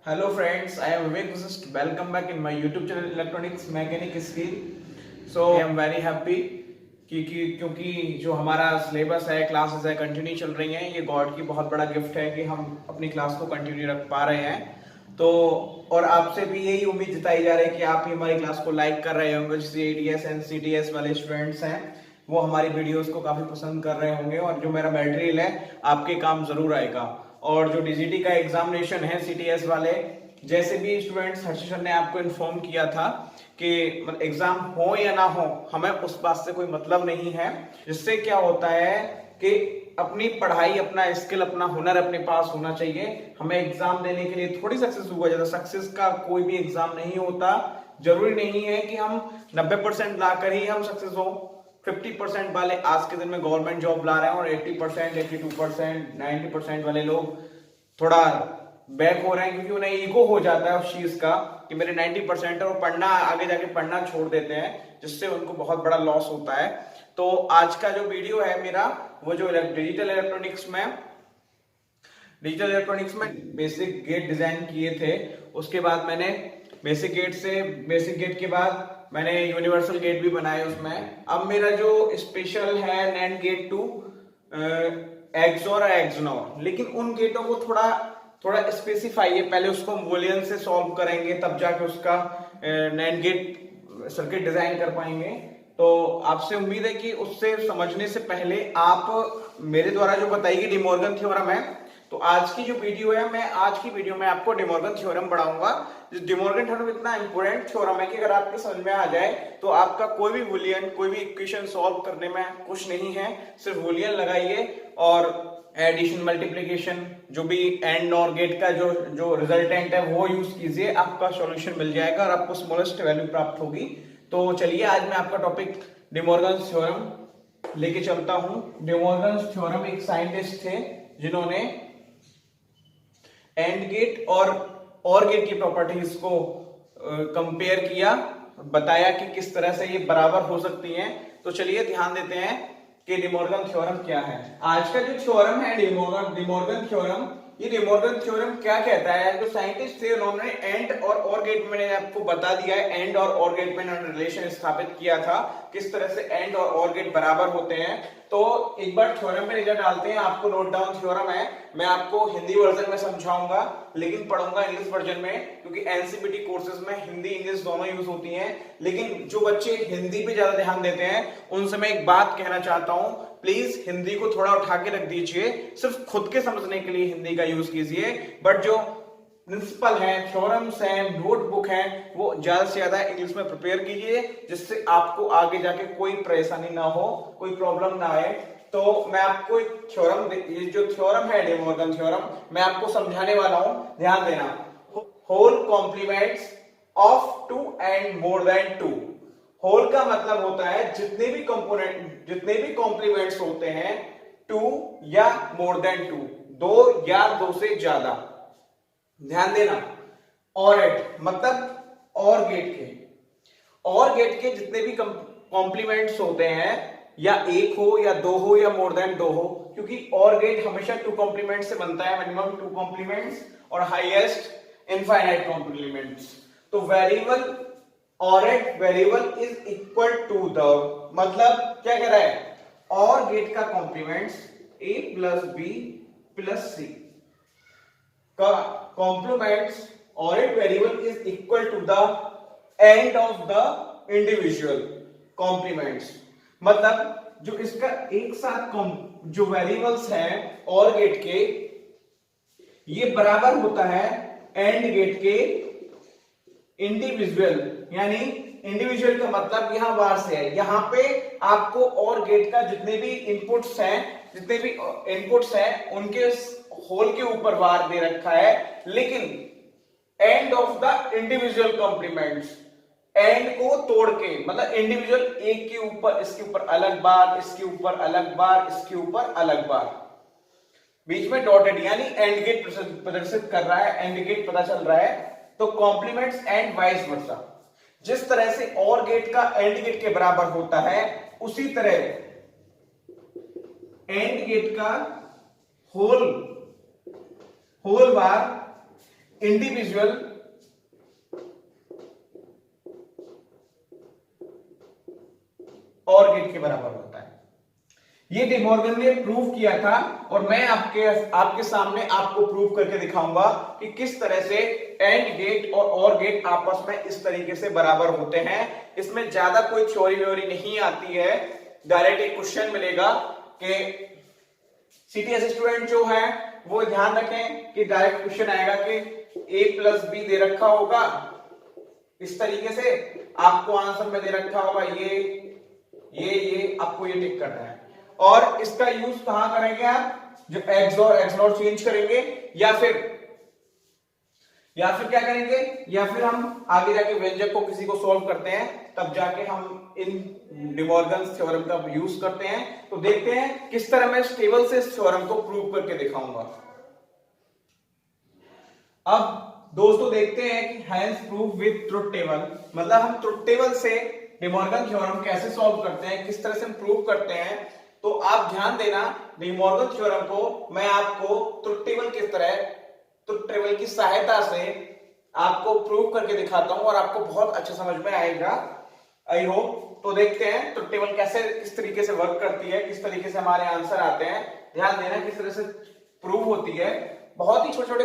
Hello friends, I am Vivek Vasist. Welcome back in my YouTube channel Electronics Mechanic Skill. So I am very happy क्योंकि जो हमारा syllabus है, classes है, continue चल रही हैं। ये गॉड की बहुत बड़ा गिफ्ट है कि हम अपनी क्लास को कंटिन्यू रख पा रहे हैं। तो और आपसे भी यही उम्मीद जताई जा रही है कि आप ही हमारी क्लास को लाइक कर रहे होंगे। जैसे एडीएस एनसीटीएस वाले स्टूडेंट्स हैं वो हमारी वीडियोस को काफी पसंद कर रहे होंगे और जो मेरा मटेरियल है आपके काम जरूर आएगा। और जो डीजीटी का एग्जामिनेशन है सीटीएस वाले, जैसे भी स्टूडेंट्स हर्षित सर ने आपको इन्फॉर्म किया था कि एग्जाम हो या ना हो, हमें उस बात से कोई मतलब नहीं है। जिससे क्या होता है कि अपनी पढ़ाई, अपना स्किल, अपना हुनर अपने पास होना चाहिए। हमें एग्जाम देने के लिए थोड़ी सक्सेस हुआ जाता। सक्सेस का कोई भी एग्जाम नहीं होता। जरूरी नहीं है कि हम 90% लाकर ही हम सक्सेस हो। 50% वाले आज के दिन में गवर्नमेंट जॉब ला रहे हैं और 80%, 82%, 90% वाले लोग थोड़ा बैक हो रहे हैं क्योंकि उन्हें ईगो हो जाता है उस चीज का कि मेरे 90% है और पढ़ना, आगे जाके पढ़ना छोड़ देते हैं, जिससे उनको बहुत बड़ा लॉस होता है। तो आज का जो वीडियो है मेरा, वो जो डिजिटल इलेक्ट्रॉनिक्स में बेसिक गेट डिजाइन किए थे। उसके बाद मैंने बेसिक गेट के बाद मैंने यूनिवर्सल गेट भी बनाए उसमें। अब मेरा जो स्पेशल है नैंड गेट टू एक्सओर और एक्सनोर, लेकिन उन गेटों को थोड़ा स्पेसिफाई है। पहले उसको बूलियन से सॉल्व करेंगे, तब जाके उसका नैंड गेट सर्किट डिजाइन कर पाएंगे। तो आपसे उम्मीद है कि उससे समझने से पहले आप मेरे द्वारा जो बताई गई डिमॉर्गन थ्योरम है, तो आज की जो वीडियो है, मैं आज की वीडियो में आपको डिमॉर्गन थ्योरम पढ़ाऊंगा। डिमॉर्गन थ्योरम इतना इंपॉर्टेंट थ्योरम है कि अगर आपके समझ में आ जाए तो आपका कोई भी बूलियन, कोई भी इक्वेशन सॉल्व करने में कुछ नहीं है। सिर्फ बूलियन लगाइए और एडिशन, मल्टीप्लिकेशन, जो भी एंड और गेट का जो रिजल्टेंट है वो यूज कीजिए, आपका सॉल्यूशन मिल जाएगा और आपको स्मॉलेस्ट वैल्यू प्राप्त होगी। तो चलिए आज मैं आपका टॉपिक डिमॉर्गन थ्योरम लेके चलता हूं। डिमॉर्गन थ्योरम एक साइंटिस्ट थे जिन्होंने एंड गेट और गेट की प्रॉपर्टीज को कंपेयर किया, बताया कि किस तरह से ये बराबर हो सकती हैं। तो चलिए ध्यान देते हैं कि डिमॉर्गन थ्योरम क्या है। आज का जो थ्योरम है डिमॉर्गन थ्योरम, ये डिमॉर्गन थ्योरम क्या कहता है? जो साइंटिस्ट थे उन्होंने एंड और गेट में, मैंने आपको बता दिया है, एंड और गेट में उन्होंने रिलेशन स्थापित किया था किस तरह से एंड और गेट बराबर होते हैं। तो एक बार थ्योरम में नजर डालते हैं। आपको नोट डाउन थ्योरम है, मैं आपको हिंदी वर्जन में समझाऊंगा लेकिन पढ़ूंगा इंग्लिश वर्जन में, क्योंकि एनसीपीटी कोर्सेज में हिंदी इंग्लिश दोनों यूज होती हैं। लेकिन जो बच्चे हिंदी पे ज्यादा ध्यान देते हैं उनसे मैं एक बात कहना चाहता हूं, प्लीज हिंदी को थोड़ा उठा के रख दीजिए। सिर्फ खुद के समझने के लिए हिंदी का यूज कीजिए, बट जो प्रिंसिपल है, थ्योरम्स हैं, नोटबुक है, वो ज्यादा से ज्यादा इंग्लिश में प्रिपेयर कीजिए, जिससे आपको आगे जाके कोई परेशानी ना हो, कोई प्रॉब्लम ना आए। तो मैं आपको एक थ्योरम, ये जो थ्योरम है डिमॉर्गन थ्योरम, मैं आपको समझाने वाला हूं, ध्यान देना। Whole complements of two and more than two. Whole का मतलब होता है जितने भी कॉम्प्लीमेंट्स होते हैं, टू या मोर देन टू, दो या दो से ज्यादा। ध्यान देना। और एट मतलब और गेट के जितने भी कॉम्प्लीमेंट्स होते हैं, या एक हो या दो हो या मोर देन दो हो, क्योंकि और गेट हमेशा टू कॉम्प्लीमेंट से बनता है, मिनिमम टू कॉम्प्लीमेंट्स और हाईएस्ट इनफाइनाइट कॉम्प्लीमेंट्स। तो वेरिएबल और एट variable is equal to the, मतलब क्या कह रहा है? और गेट का complements a plus B plus C का कॉम्प्लीमेंट्स और एक variable is equal to the and of the individual complements. मतलब जो इसका एक साथ जो वेरिएबल्स हैं और गेट के, ये बराबर होता है एंड गेट के इंडिविजुअल। यानी इंडिविजुअल का मतलब यहां बाहर से है। यहां पे आपको और गेट का जितने भी इनपुट्स हैं उनके होल के ऊपर बार दे रखा है, लेकिन and of the individual complements, and को तोड़ के, मतलब इंडिविजुअल एक के ऊपर, इसके ऊपर अलग बार, इसके ऊपर अलग बार, इसके ऊपर अलग बार, बीच में डॉटेड, यानी एंड गेट प्रदर्शित कर रहा है, एंड गेट पता चल रहा है। तो कॉम्प्लीमेंट्स एंड वाइस वर्सा, जिस तरह से और गेट का एंड गेट के बराबर होता है, उसी तरह एंड गेट का होल बार इंडिविजुअल और गेट के बराबर होता है। ये डे मॉर्गन ने प्रूव किया था और मैं आपके सामने आपको प्रूव करके दिखाऊंगा कि किस तरह से एंड गेट और गेट आपस में इस तरीके से बराबर होते हैं। इसमें ज्यादा कोई थ्योरी व्योरी नहीं आती है, डायरेक्ट एक क्वेश्चन मिलेगा कि सीटीएस स्टूडेंट जो है वो ध्यान रखें कि डायरेक्ट क्वेश्चन आएगा कि a प्लस बी दे रखा होगा इस तरीके से, आपको आंसर में दे रखा होगा ये आपको ये टिक करना है और इसका यूज कहां करेंगे आप, जो एक्स और एक्स नॉट चेंज करेंगे या फिर क्या करेंगे, या फिर हम आगे जाके व्यंजक को किसी को सॉल्व करते हैं तब जाके हम इन डे मॉर्गन्स थ्योरम का यूज करते हैं। तो देखते हैं किस तरह मैं इस टेबल से इस थ्योरम को प्रूव करके दिखाऊंगा। अब दोस्तों देखते हैं कि hence prove with truth table, मतलब हम ट्रुथ टेबल से डे मॉर्गन थ्योरम कैसे सॉल्व करते हैं, किस तरह से हम प्रूव करते हैं। तो आप ध्यान देना, डे मॉर्गन थ्योरम को मैं आपको ट्रुथ टेबल की तरह, ट्रुथ टेबल की सहायता से आपको प्रूव करके दिखाता हूं और आपको बहुत अच्छा समझ में आएगा, आई होप। तो देखते हैं ट्रुथ टेबल कैसे किस तरीके से वर्क करती है, किस तरीके से हमारे आंसर आते हैं। ध्यान देना किस तरह से प्रूव होती है। बहुत ही छोटे छोटे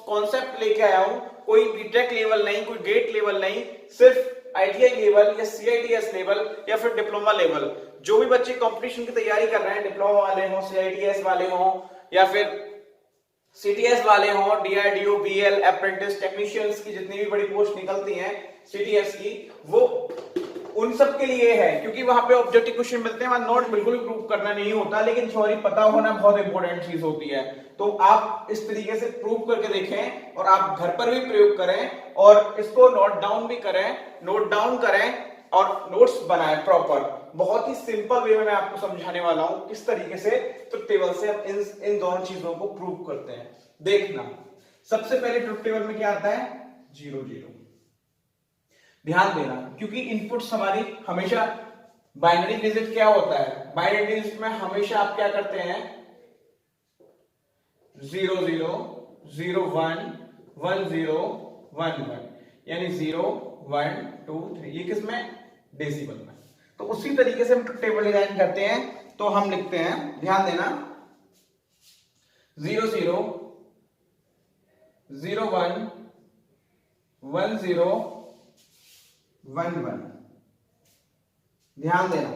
कॉन्सेप्ट लेके आया हूं, कोई बीटेक लेवल नहीं, कोई गेट लेवल नहीं, सिर्फ आईटीआई लेवल या सीआईटीएस लेवल या फिर डिप्लोमा लेवल। जो भी बच्चे कंपटीशन की तैयारी कर रहे हैं, डिप्लोमा वाले हों, सीआईटीएस वाले हों या फिर सीटीएस वाले हों, डीआरडीओ, बीएल, अप्रेंटिस, टेक्नीशियंस की जितनी भी बड़ी पोस्ट निकलती हैं सीटीएस की, वो उन सब के लिए है, क्योंकि वहां पे ऑब्जेक्टिव क्वेश्चन मिलते हैं, वहां नोट बिल्कुल भी प्रूव करना नहीं होता, लेकिन थ्योरी पता होना बहुत इंपॉर्टेंट चीज होती है। तो आप इस तरीके से प्रूव करके देखें और आप घर पर भी प्रयोग करें और इसको नोट डाउन भी करें, नोट डाउन करें और नोट्स बनाएं प्रॉपर। बहुत ही सिंपल वे में मैं आपको समझाने वाला हूं किस तरीके से ट्रुथ टेबल से हम इन दोनों चीजों को प्रूव करते हैं। देखना, सबसे पहले ट्रुथ टेबल में क्या आता है, 0 0। ध्यान देना, क्योंकि इनपुट्स हमारी हमेशा बाइनरी डिजिट क्या होता है, बाइनरी डिजिट में हमेशा आप क्या करते हैं 0 0 0 1 1 0 1 1, यानी 0 1 2 3, ये किसमें, डेसिमल में। तो उसी तरीके से हम टेबल डिजाइन करते हैं। तो हम लिखते हैं, ध्यान देना, 0 0 0 1 1 0 1 1। ध्यान देना,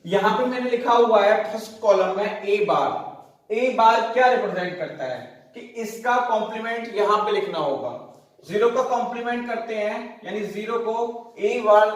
यहां पे मैंने लिखा हुआ है फर्स्ट कॉलम में ए बार। ए बार क्या रिप्रेजेंट करता है कि इसका कॉम्प्लीमेंट यहां पे लिखना होगा। 0 का कॉम्प्लीमेंट करते हैं, यानी 0 को ए बार,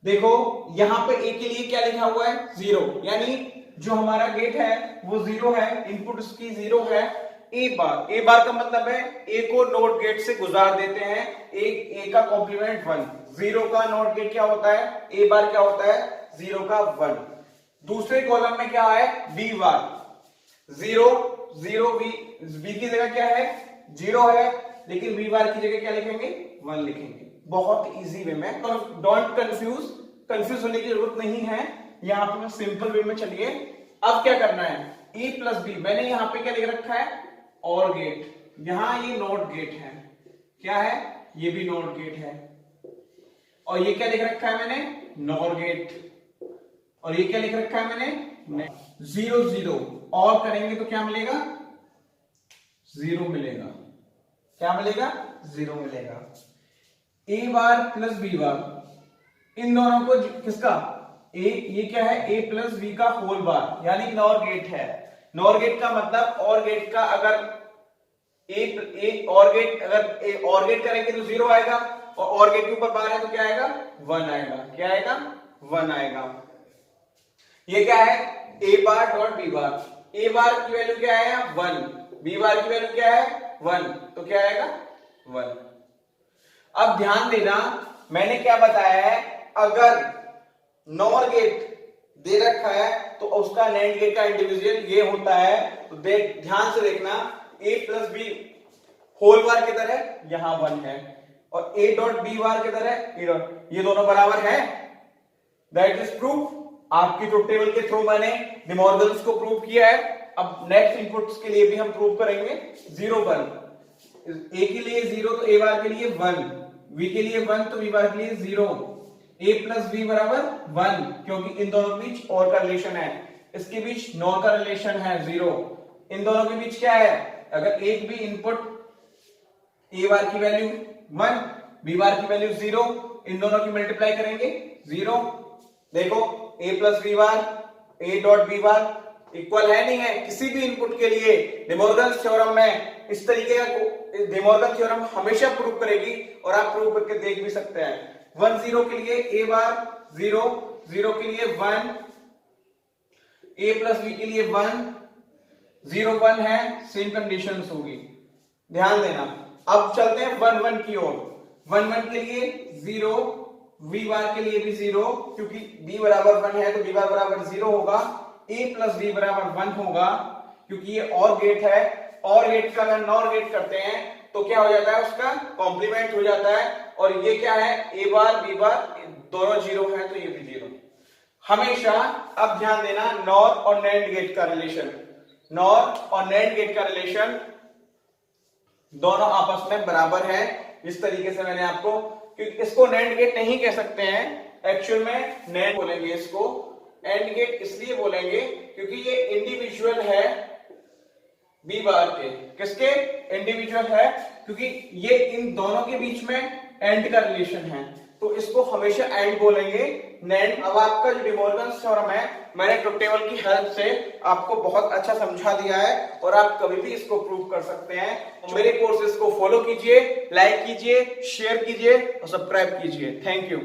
देखो यहां पे ए के लिए क्या लिखा हुआ है 0, यानी जो हमारा गेट है वो 0 है, इनपुट उसकी 0 है। ए बार का मतलब है ए को नॉट गेट से गुजार देते हैं, ए का कॉम्प्लीमेंट 1। 0 का नॉट गेट क्या होता है, ए बार क्या होता है 0 का 1। दूसरे कॉलम में क्या है, बी बार, 0 0 बी की जगह क्या है 0 है, लेकिन बी बार की जगह क्या लिखेंगे 1 लिखेंगे। बहुत इजी वे में, डोंट कंफ्यूज होने की जरूरत नहीं है, यहां पे मैं सिंपल वे में। चलिए अब क्या करना है, ए प्लस बी, मैंने यहां पे क्या लिख रखा है और गेट, यहां ये नॉट गेट है, क्या है ये भी नॉट गेट है, और ये क्या लिख रखा है मैंने नॉर गेट, और ये क्या लिख रखा है मैंने 0 0, और करेंगे तो क्या मिलेगा 0 मिलेगा, क्या मिलेगा 0 मिलेगा। ए बार प्लस बी बार, इन दोनों को किसका ये क्या है ए प्लस बी का होल बार, यानी नॉर गेट है। नॉर गेट का मतलब और गेट का अगर ए और गेट, अगर ए और गेट करेंगे तो 0 आएगा, और गेट के ऊपर बार है तो क्या आएगा 1 आएगा, क्या आएगा 1 आएगा। ये क्या है ए बार डॉट बी बार, ए बार की वैल्यू क्या है 1, बी बार की वैल्यू क्या है 1, तो क्या आएगा 1। अब ध्यान देना, मैंने क्या बताया है, अगर नॉर गेट दे रखा है तो उसका नैंड गेट का इंडिविजुअल ये होता है। तो देख ध्यान से देखना, ए प्लस बी होल बार किधर है, यहां 1 है, और ए डॉट बी बार किधर है ए डॉट, ये दोनों बराबर है। That is proof. आपकी ट्रुथ टेबल के थ्रू मैंने डे मॉर्गन्स को प्रूव किया है। अब नेक्स्ट इनपुट्स के लिए भी हम प्रूव करेंगे 0 1, ए के लिए 0 तो ए बार के लिए 1, बी के लिए 1 तो बी बार के लिए 0, a प्लस बी बराबर 1, क्योंकि इन दोनों के बीच और का रिलेशन है, इसके बीच नॉर का रिलेशन है 0, इन दोनों के बीच क्या है, अगर एक भी इनपुट a बार की वैल्यू 1 b बार की वैल्यू 0, इन दोनों की मल्टीप्लाई करेंगे 0, देखो a plus B bar a dot B bar equal है नहीं है, किसी भी इनपुट के लिए डिमॉर्गन्स थ्योरम में इस तरीके का डिमॉर्गन थ्योरम हमेशा प्रूव करेगी और आप प्रूव करके देख भी सकते हैं। 1 0 के लिए a बार 0, 0 के लिए 1, a प्लस बी के लिए 1, 0 1 है, सेम कंडीशंस होगी, ध्यान देना। अब चलते हैं 1 1 की ओर। 1 1 के लिए 0, v बार के लिए भी 0, क्योंकि b बराबर 1 है तो b बार बराबर 0 होगा, a प्लस b बराबर 1 होगा, क्योंकि ये और गेट है, और गेट का अगर नॉर गेट करते हैं तो क्या हो जाता है, उसका कॉम्प्लीमेंट हो जाता है, और ये क्या है, a बार b बार दोनों 0 है तो ये भी 0 हमेशा। अब ध्यान देना, नॉर और नैंड गेट का रिलेशन, नॉर और नैंड गेट का रिलेशन दोनों आपस में बराबर है, इस तरीके से मैंने आपको, क्योंकि इसको नैंड गेट नहीं कह सकते हैं, एक्चुअल में नैंड बोलेंगे इसको, एंड गेट इसलिए बोलेंगे क्योंकि ये इंडिविजुअल है बी बार के, किसके इंडिविजुअल है, क्योंकि ये इन दोनों के बीच में एंड का रिलेशन है, तो इसको हमेशा एंड बोलेंगे, नैंड। अब आपका जो डिमॉर्गन्स थ्योरम है, मैंने ट्रुथ टेबल की हेल्प से आपको बहुत अच्छा समझा दिया है और आप कभी भी इसको प्रूव कर सकते हैं। तो मेरे कोर्सेज को फॉलो कीजिए, लाइक कीजिए, शेयर कीजिए और सब्सक्राइब कीजिए। Thank you.